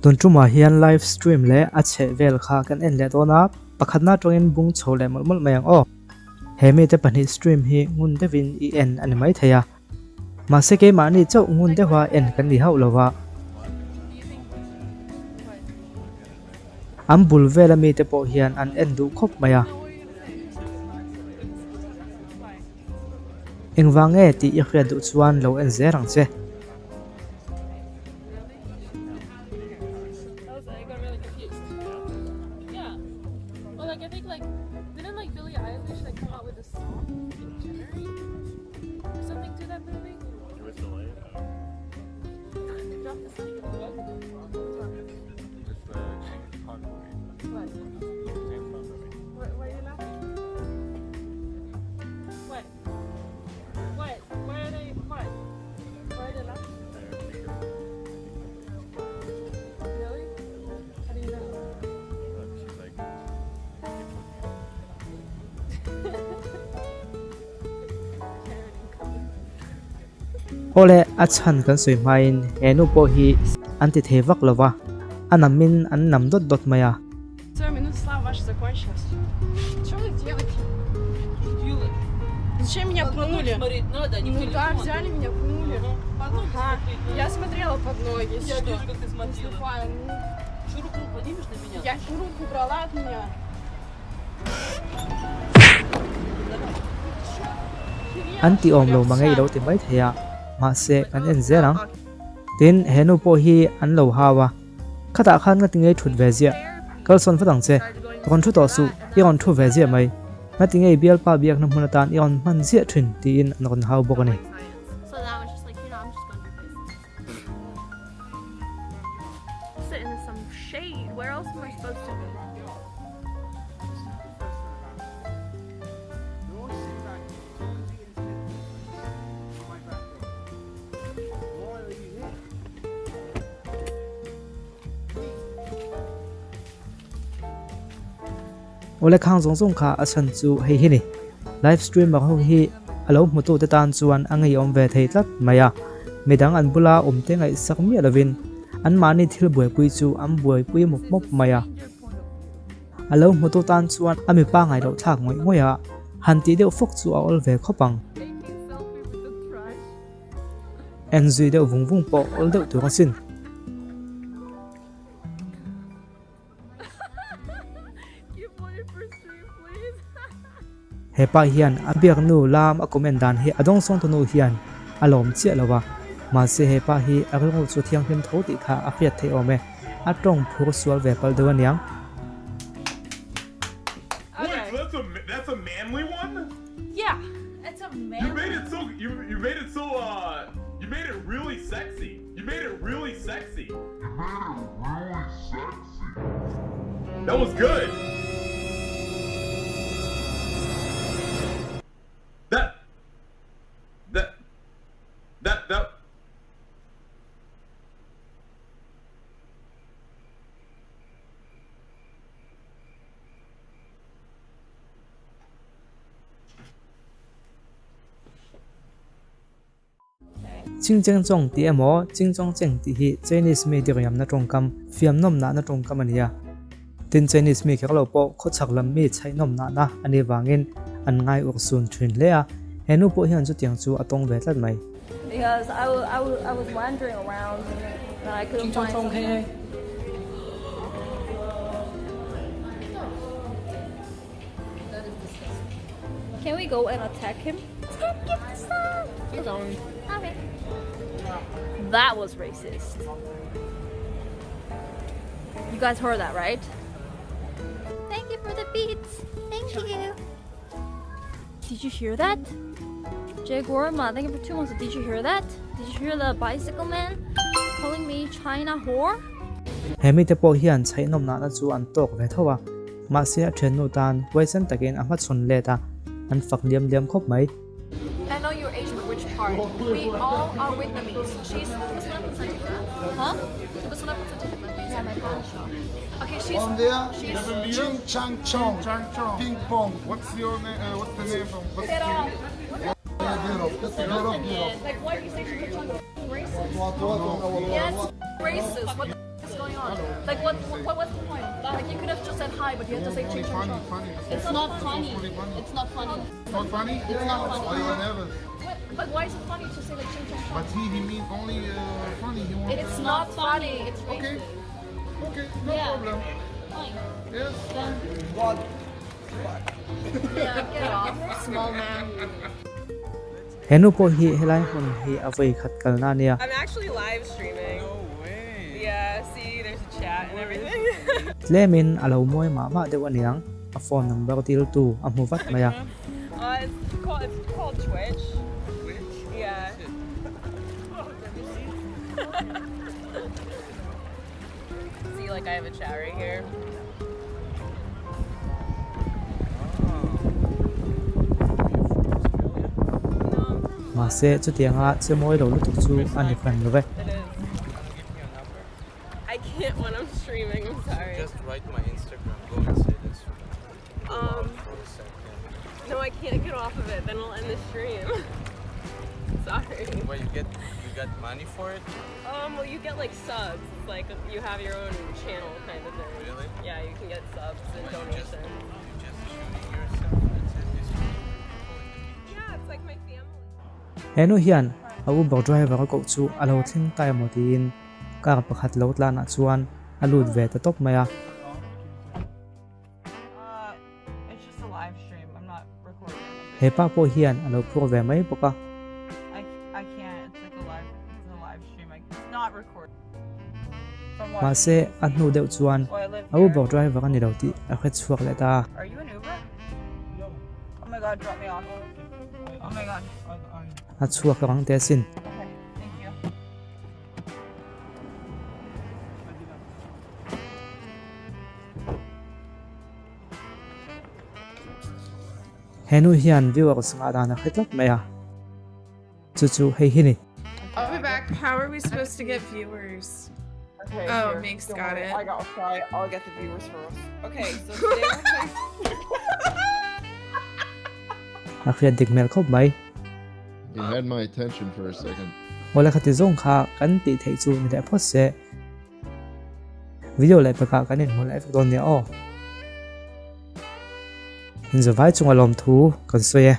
Tun truma hian live stream le a che vel kha kan en le dona pakhatna tongin bung chole mulmul mayang o hemi te pani stream hi ngun de win I en ani mai thaya ma se ke ma ni chau ngun de wa en kan ni hau lowa am bul vela mi te po hian an en du khop maya engwange ti I khria du chuan lo en zerang che Ole achan kan sui main enu po hi anti thevak lova anamin an nam dot maya Все, минут слава ваша закончилась. Что вы делаете? Зачем меня пнули? Ну да, взяли меня, пнули. Ага. Я смотрела под ноги. Я вижу, как ты смотрела. Что руку поднимешь на меня? Я руку убрала от меня. anti om lo mangai lo ti mai thaya ma se kan en zerang tin henu po hi an lo hawa khata khan nga tingai thut ve zia kal son fa dang che kon thu to su I on thu ve zia mai nga tingai bial pa biak na hmun tan I on man zia thun tin an kon hau bok ani So that was just like, I'm just gonna do this. Sitting in some shade. Where else am I supposed to be? ole khang zong kha asan chu hei hi ni live stream ma ho hi alo mutu te tan chuan angai om ve thei tlat maya midang an bula te ngai sak mi lovin an mani thil buai pui chu am buai pui mop maya alo mutu tan chuan ami pa ngai lo thak ngoya hanti deu fok chu ol ve khopang engzui deu vung po ol deu tu sin hepa hian abiak nu lam a komendan hi adong song tonu hian alom che lawa ma se hepa hi aglo chu thiang him tho ti kha a khiat the ome atong phur sual ve pal do niang Okay. Wait, so that's a manly one? Yeah, it's a man. You made it so you made it so you made it really sexy. You made it really sexy. That was good. That Chingjeng chong ti emo chingjong cheng ti hi Chinese mi di yam na tong kam fiam nom na na tong kam ania tin Chinese mi khalo po kho chaklam mi chai nom na na ani wangin an ngai uk sun thrin le a henu po hian chu tiang chu atong ve tlat mai Because I was wandering around and I couldn't find something. Can we go and attack him? Okay. That was racist. You guys heard that, right? Thank you for the beats. Thank you. Did you hear that? Jay Gorma, thank you for 2 months. Did you hear that? Did you hear the bicycle man calling me China whore? hemi te po hian chai nom na na chu an tok ve thowa ma se then nu tan waisen takin a ma chon le ta an fak liam khop mai I know you're Asian, but which part? We all are Vietnamese. She's huh? Yeah, my body shop. Okay, she's On there, she's Ching Chang Chong, Ping Pong. what's your name? What's the name from? What's get off. Get off. Like, why are you saying she's racist? What? Yes, racist. What the f is going on? Like what's the point? Like you could have just said hi, but you have to say ching chong Funny, chong. funny. It's not funny. Really funny. It's not funny. Not funny? It's not funny. Why you nervous? But why is it funny to say like ching chong chong? But he means only funny. He wants It's not funny. It's Okay. racist. Okay, no Yeah. problem. Fine. Yes. Then Yeah, get off. small man. henu po hi helai hun hi avei khat kalna nia I'm actually live streaming. No way. Yeah, see, there's a chat and everything. tlemin alo moi ma de waniang a phone number til tu amuvat maya It's called Twitch. Twitch? Yeah. See, like I have a chat right here. ma se chu tianga che moi lo lutuk chu ani fan lo ve It is. I can't when I'm streaming, I'm sorry. Just write my Instagram. Go and say this. For a second. No, I can't get off of it, then we'll end the stream. Sorry. Well, you got money for it? Well, you get like subs. It's like you have your own channel kind of thing. Really? Yeah, you can get subs and Well, you just donations. shooting yourself. That's it. This is Yeah, it's like my family. henu hian a uber driver ko chu alo thling tai motin kar pakhat lo tlan a chuan alut ve ta top maya It's just a live stream. I'm not recording. he pa po hian alo phur ve mai poka I can't. It's like it's a live stream. It's not recording. From ma what? se a hnu deuh chuan Oh, I live a here. uber driver ani lo ti a khet chuak le ta Are you an Uber? Oh my god, drop me off. Oh my god. a chuak rang te sin Okay, thank you. henu hian viewers nga dana khetlak maya chu hei hini I'll be back. How are we supposed to get viewers? Okay. Oh, here. Minx Don't got worry. it. I'll get the viewers first. Okay, so today we're playing. a khia dik mel khop mai You had my attention for a second. wala khati zong kha kan ti thei chu ni le phot se video lai paka kanin hol live don ne o in the vai chung alom thu kan soye